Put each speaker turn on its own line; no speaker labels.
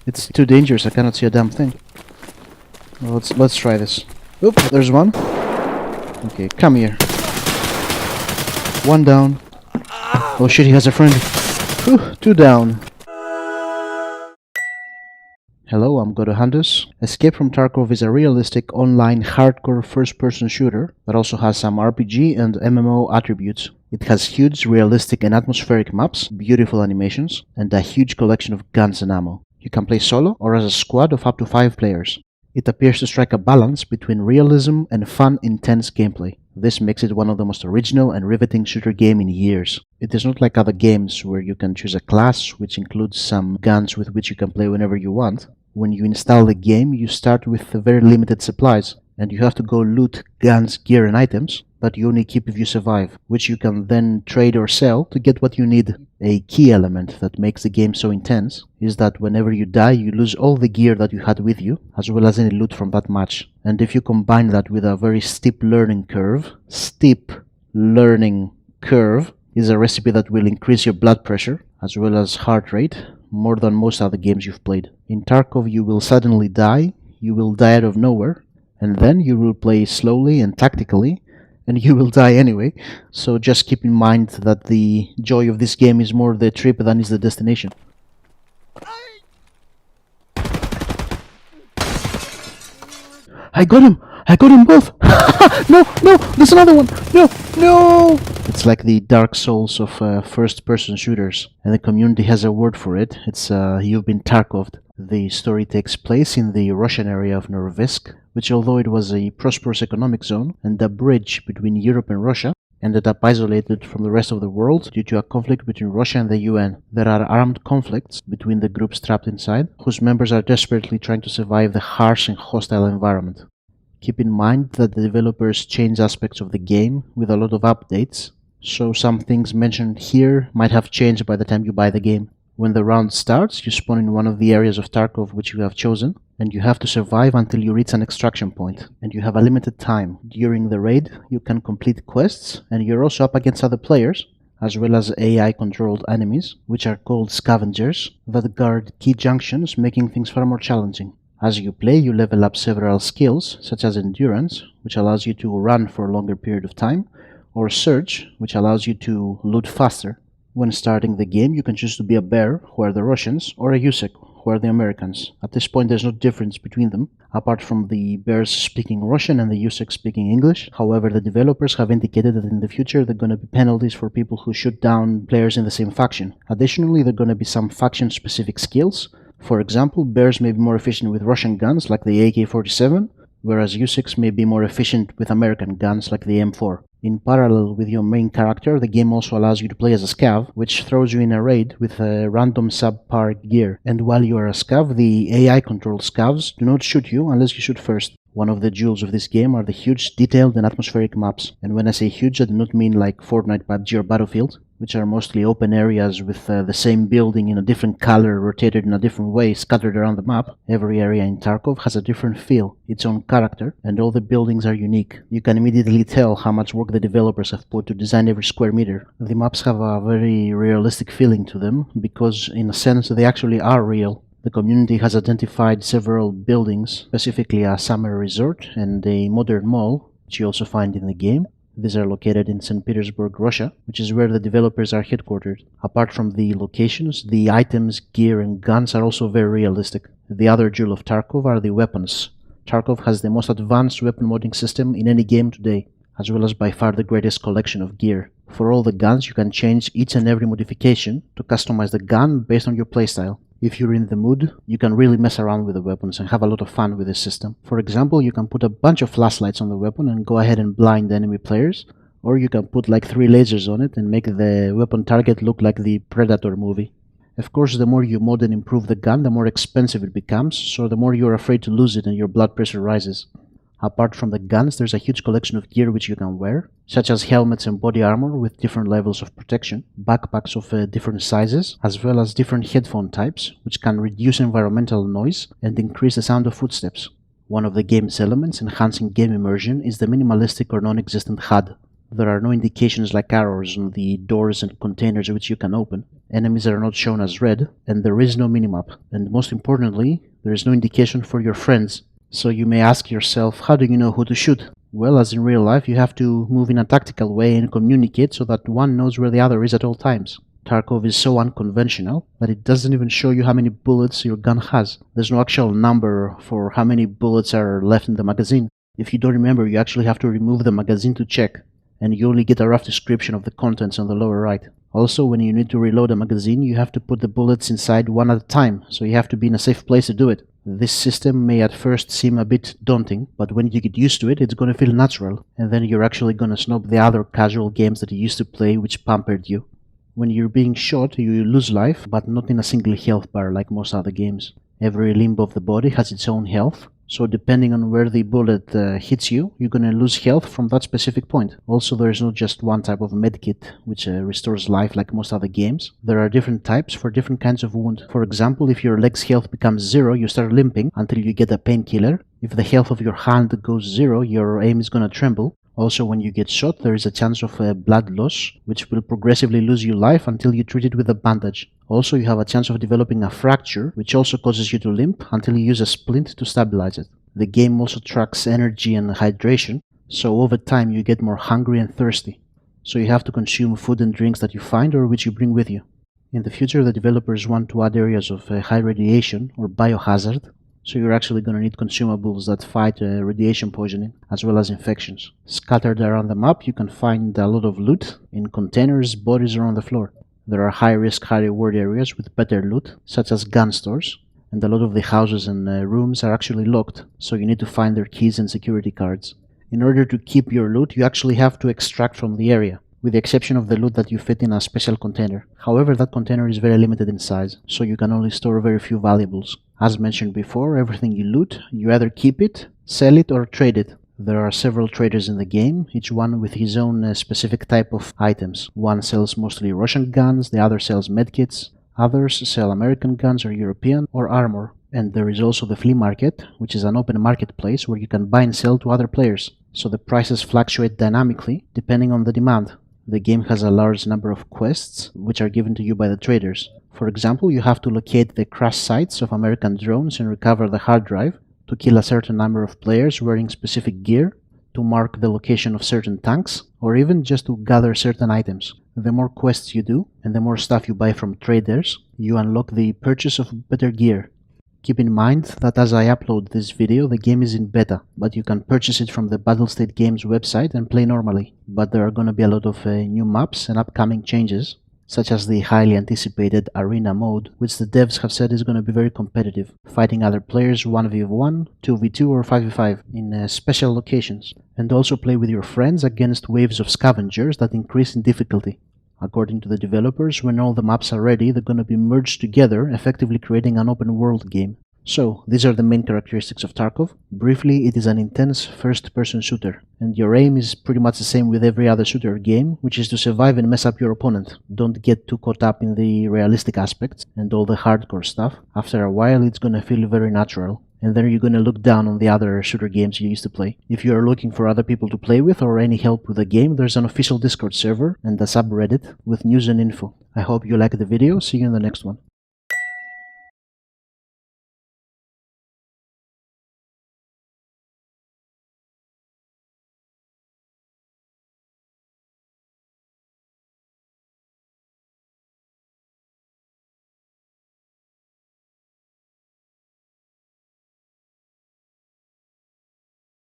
It's too dangerous, I cannot see a damn thing. Well, let's try this. Oop, there's one. Okay, come here. One down. Oh shit, he has a friend. Whew, two down. Hello, I'm GoToHandos. Escape from Tarkov is a realistic online hardcore first-person shooter that also has some RPG and MMO attributes. It has huge, realistic and atmospheric maps, beautiful animations, and a huge collection of guns and ammo. You can play solo or as a squad of up to 5 players. It appears to strike a balance between realism and fun, intense gameplay. This makes it one of the most original and riveting shooter game in years. It is not like other games where you can choose a class which includes some guns with which you can play whenever you want. When you install the game, you start with very limited supplies, and you have to go loot guns, gear and items that you only keep if you survive, which you can then trade or sell to get what you need. A key element that makes the game so intense is that whenever you die, you lose all the gear that you had with you, as well as any loot from that match. And if you combine that with a very steep learning curve is a recipe that will increase your blood pressure, as well as heart rate, more than most other games you've played. In Tarkov, you will suddenly die, you will die out of nowhere, and then you will play slowly and tactically, and you will die anyway. So just keep in mind that the joy of this game is more the trip than is the destination. I got him! I got them both! No! No! There's another one! No! No! It's like the Dark Souls of first-person shooters, and the community has a word for it. It's you've been Tarkoved. The story takes place in the Russian area of Novovisk, which, although it was a prosperous economic zone and a bridge between Europe and Russia, ended up isolated from the rest of the world due to a conflict between Russia and the UN. There are armed conflicts between the groups trapped inside, whose members are desperately trying to survive the harsh and hostile environment. Keep in mind that the developers change aspects of the game with a lot of updates, so some things mentioned here might have changed by the time you buy the game. When the round starts, you spawn in one of the areas of Tarkov which you have chosen, and you have to survive until you reach an extraction point, and you have a limited time. During the raid, you can complete quests, and you're also up against other players, as well as AI-controlled enemies, which are called scavengers, that guard key junctions, making things far more challenging. As you play, you level up several skills, such as endurance, which allows you to run for a longer period of time, or search, which allows you to loot faster. When starting the game, you can choose to be a bear, who are the Russians, or a Yusek, who are the Americans. At this point, there's no difference between them, apart from the bears speaking Russian and the Yusek speaking English. However, the developers have indicated that in the future there are going to be penalties for people who shoot down players in the same faction. Additionally, there are going to be some faction-specific skills. For example, bears may be more efficient with Russian guns like the AK-47, whereas Yuseks may be more efficient with American guns like the M4. In parallel with your main character, the game also allows you to play as a scav, which throws you in a raid with a random subpar gear. And while you are a scav, the AI-controlled scavs do not shoot you unless you shoot first. One of the jewels of this game are the huge, detailed and atmospheric maps. And when I say huge, I do not mean like Fortnite, PUBG or Battlefield, which are mostly open areas with the same building in a different color, rotated in a different way, scattered around the map. Every area in Tarkov has a different feel, its own character, and all the buildings are unique. You can immediately tell how much work the developers have put to design every square meter. The maps have a very realistic feeling to them, because in a sense they actually are real. The community has identified several buildings, specifically a summer resort and a modern mall, which you also find in the game. These are located in St. Petersburg, Russia, which is where the developers are headquartered. Apart from the locations, the items, gear and guns are also very realistic. The other jewel of Tarkov are the weapons. Tarkov has the most advanced weapon modding system in any game today, as well as by far the greatest collection of gear. For all the guns, you can change each and every modification to customize the gun based on your playstyle. If you're in the mood, you can really mess around with the weapons and have a lot of fun with this system. For example, you can put a bunch of flashlights on the weapon and go ahead and blind enemy players, or you can put like 3 lasers on it and make the weapon target look like the Predator movie. Of course, the more you mod and improve the gun, the more expensive it becomes, so the more you're afraid to lose it and your blood pressure rises. Apart from the guns, there's a huge collection of gear which you can wear, such as helmets and body armor with different levels of protection, backpacks of different sizes, as well as different headphone types, which can reduce environmental noise and increase the sound of footsteps. One of the game's elements enhancing game immersion is the minimalistic or non-existent HUD. There are no indications like arrows on the doors and containers which you can open. Enemies are not shown as red, and there is no minimap. And most importantly, there is no indication for your friends. So you may ask yourself, how do you know who to shoot? Well, as in real life, you have to move in a tactical way and communicate so that one knows where the other is at all times. Tarkov is so unconventional that it doesn't even show you how many bullets your gun has. There's no actual number for how many bullets are left in the magazine. If you don't remember, you actually have to remove the magazine to check, and you only get a rough description of the contents on the lower right. Also, when you need to reload a magazine, you have to put the bullets inside one at a time, so you have to be in a safe place to do it. This system may at first seem a bit daunting, but when you get used to it, it's gonna feel natural, and then you're actually gonna snob the other casual games that you used to play which pampered you. When you're being shot, you lose life, but not in a single health bar like most other games. Every limb of the body has its own health, so depending on where the bullet hits you, you're gonna lose health from that specific point. Also, there is not just one type of medkit which restores life like most other games. There are different types for different kinds of wound. For example, if your leg's health becomes 0, you start limping until you get a painkiller. If the health of your hand goes 0, your aim is gonna tremble. Also, when you get shot, there is a chance of blood loss, which will progressively lose you life until you treat it with a bandage. Also, you have a chance of developing a fracture, which also causes you to limp until you use a splint to stabilize it. The game also tracks energy and hydration, so over time you get more hungry and thirsty. So you have to consume food and drinks that you find or which you bring with you. In the future, the developers want to add areas of high radiation or biohazard, so you're actually going to need consumables that fight radiation poisoning as well as infections. Scattered around the map, you can find a lot of loot in containers, bodies, or on the floor. There are high-risk, high-reward areas with better loot, such as gun stores, and a lot of the houses and rooms are actually locked, so you need to find their keys and security cards. In order to keep your loot, you actually have to extract from the area, with the exception of the loot that you fit in a special container. However, that container is very limited in size, so you can only store very few valuables. As mentioned before, everything you loot, you either keep it, sell it, or trade it. There are several traders in the game, each one with his own specific type of items. One sells mostly Russian guns, the other sells medkits, others sell American guns or European or armor. And there is also the flea market, which is an open marketplace where you can buy and sell to other players. So the prices fluctuate dynamically depending on the demand. The game has a large number of quests, which are given to you by the traders. For example, you have to locate the crash sites of American drones and recover the hard drive, to kill a certain number of players wearing specific gear, to mark the location of certain tanks, or even just to gather certain items. The more quests you do, and the more stuff you buy from traders, you unlock the purchase of better gear. Keep in mind that as I upload this video, the game is in beta, but you can purchase it from the Battlestate Games website and play normally. But there are going to be a lot of new maps and upcoming changes, such as the highly anticipated Arena mode, which the devs have said is going to be very competitive, fighting other players 1v1, 2v2 or 5v5 in special locations, and also play with your friends against waves of scavengers that increase in difficulty. According to the developers, when all the maps are ready, they're going to be merged together, effectively creating an open world game. So, these are the main characteristics of Tarkov. Briefly, it is an intense first-person shooter, and your aim is pretty much the same with every other shooter game, which is to survive and mess up your opponent. Don't get too caught up in the realistic aspects and all the hardcore stuff. After a while, it's gonna feel very natural, and then you're gonna look down on the other shooter games you used to play. If you are looking for other people to play with or any help with the game, there's an official Discord server and a subreddit with news and info. I hope you liked the video. See you in the next one.